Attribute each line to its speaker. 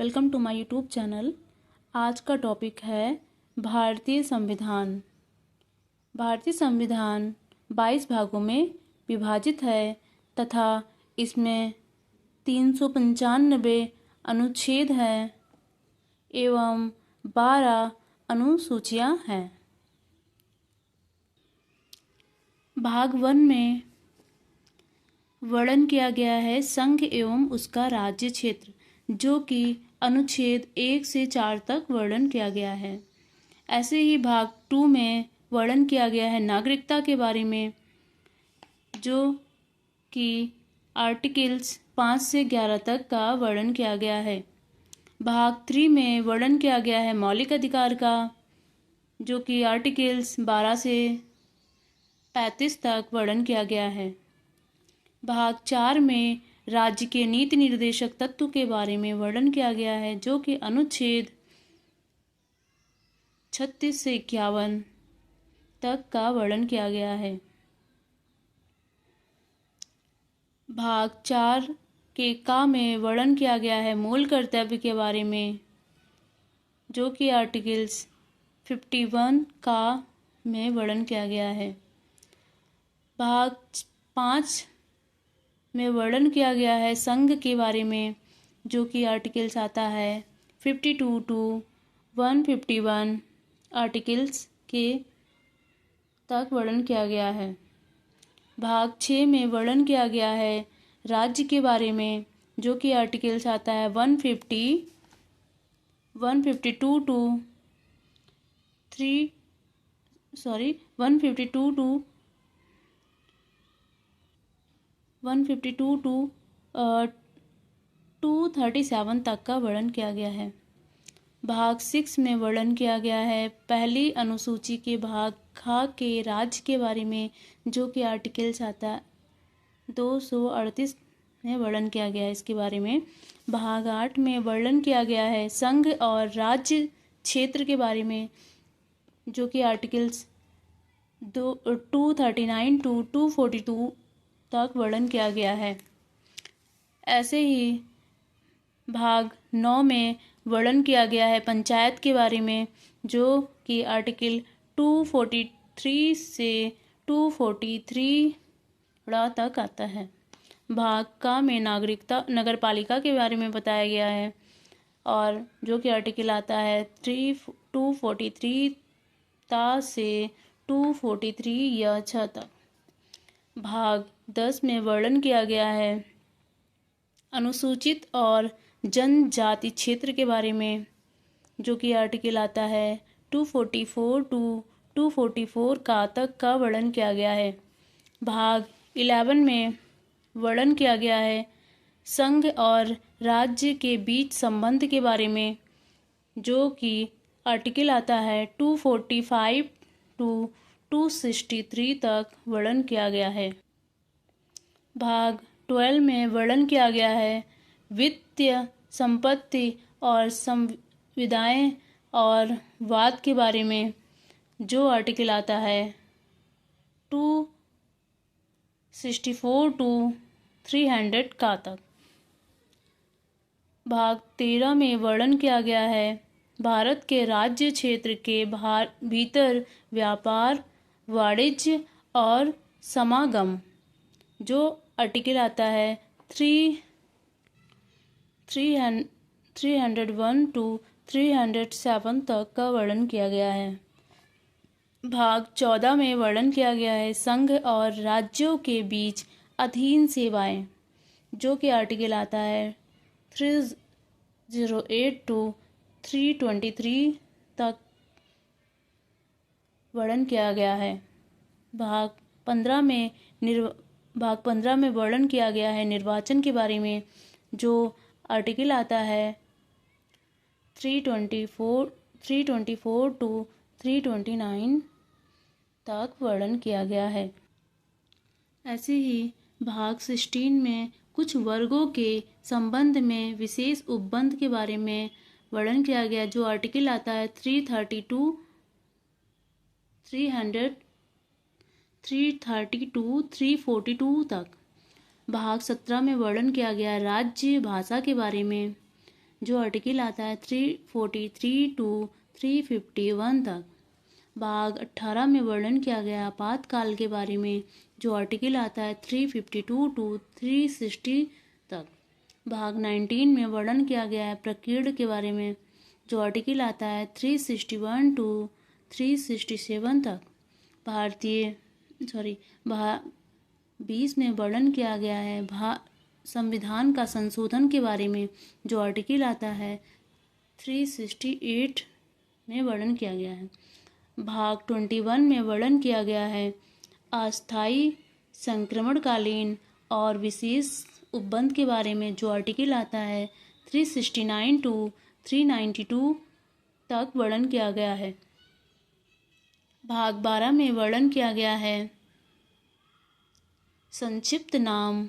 Speaker 1: Welcome to my YouTube channel. आज का topic है भारतीय संविधान। भारतीय संविधान 22 भागों में विभाजित है तथा इसमें 395 अनुच्छेद हैं एवं 12 अनुसूचियां हैं। भाग 1 में वर्णन किया गया है संघ एवं उसका राज्य क्षेत्र, जो कि अनुच्छेद 1 से 4 तक वर्णन किया गया है। ऐसे ही भाग 2 में वर्णन किया गया है नागरिकता के बारे में, जो कि आर्टिकल्स 5 से 11 तक का वर्णन किया गया है। भाग 3 में वर्णन किया गया है मौलिक अधिकार का, जो कि आर्टिकल्स 12 से 35 तक वर्णन किया गया है। भाग 4 में राज्य के नीति निर्देशक तत्व के बारे में वर्णन किया गया है, जो कि अनुच्छेद 36 से 51 तक का वर्णन किया गया है। भाग 4 के का में वर्णन किया गया है मूल कर्तव्य के बारे में, जो कि आर्टिकल्स 51 का में वर्णन किया गया है। भाग 5 में वर्णन किया गया है संघ के बारे में, जो कि आर्टिकल्स आता है 52 टू 151 आर्टिकल्स के तक वर्णन किया गया है। भाग 6 में वर्णन किया गया है राज्य के बारे में, जो कि आर्टिकल्स आता है 152 टू 152 टू 237 तक का वर्णन किया गया है। भाग 6 में वर्णन किया गया है पहली अनुसूची के भाग खा के राज्य के बारे में, जो कि आर्टिकल्स आता है 238 में वर्णन किया गया है इसके बारे में। भाग 8 में वर्णन किया गया है संघ और राज्य क्षेत्र के बारे में, जो कि आर्टिकल्स 239 टू 242 तक वर्णन किया गया है। ऐसे ही भाग 9 में वर्णन किया गया है पंचायत के बारे में, जो कि आर्टिकल 243 से 243 तक आता है। भाग का में नगरपालिका के बारे में बताया गया है, और जो कि आर्टिकल आता है 243 से 243 या 6 तक। भाग 10 में वर्णन किया गया है अनुसूचित और जनजाति क्षेत्र के बारे में, जो कि आर्टिकल आता है 244 टू 244 का तक का वर्णन किया गया है। भाग 11 में वर्णन किया गया है संघ और राज्य के बीच संबंध के बारे में, जो कि आर्टिकल आता है 245 टू 263 तक वर्णन किया गया है। भाग 12 में वर्णन किया गया है वित्तीय संपत्ति और संविदाएं और वाद के बारे में, जो आर्टिकल आता है 264 टू 300 का तक। भाग 13 में वर्णन किया गया है भारत के राज्य क्षेत्र के भीतर व्यापार, वाणिज्य और समागम, जो आर्टिकल आता है 301 टू 307 तक का वर्णन किया गया है। भाग 14 में वर्णन किया गया है संघ और राज्यों के बीच अधीन सेवाएं, जो कि आर्टिकल आता है 308 टू 323 तक वर्णन किया गया है। भाग 15 में वर्णन किया गया है निर्वाचन के बारे में, जो आर्टिकल आता है 324 टू 329 तक वर्णन किया गया है। ऐसे ही भाग 16 में कुछ वर्गों के संबंध में विशेष उपबंध के बारे में वर्णन किया गया, जो आर्टिकल आता है 332 342 तक। भाग 17 में वर्णन किया गया राज्य भाषा के बारे में, जो आर्टिकल आता है 343 टू 351 तक। भाग 18 में वर्णन किया गया आपातकाल के बारे में, जो आर्टिकल आता है 352 टू 360 तक। भाग 19 में वर्णन किया गया है प्रकीर्ण के बारे में, जो आर्टिकल आता है 361 टू 367 तक। भाग 20 में वर्णन किया गया है संविधान का संशोधन के बारे में, जो आर्टिकल आता है 368 में वर्णन किया गया है। भाग 21 में वर्णन किया गया है अस्थायी संक्रमणकालीन और विशेष उपबंध के बारे में, जो आर्टिकल आता है 369 टू 392 तक वर्णन किया गया है। भाग 12 में वर्णन किया गया है संक्षिप्त नाम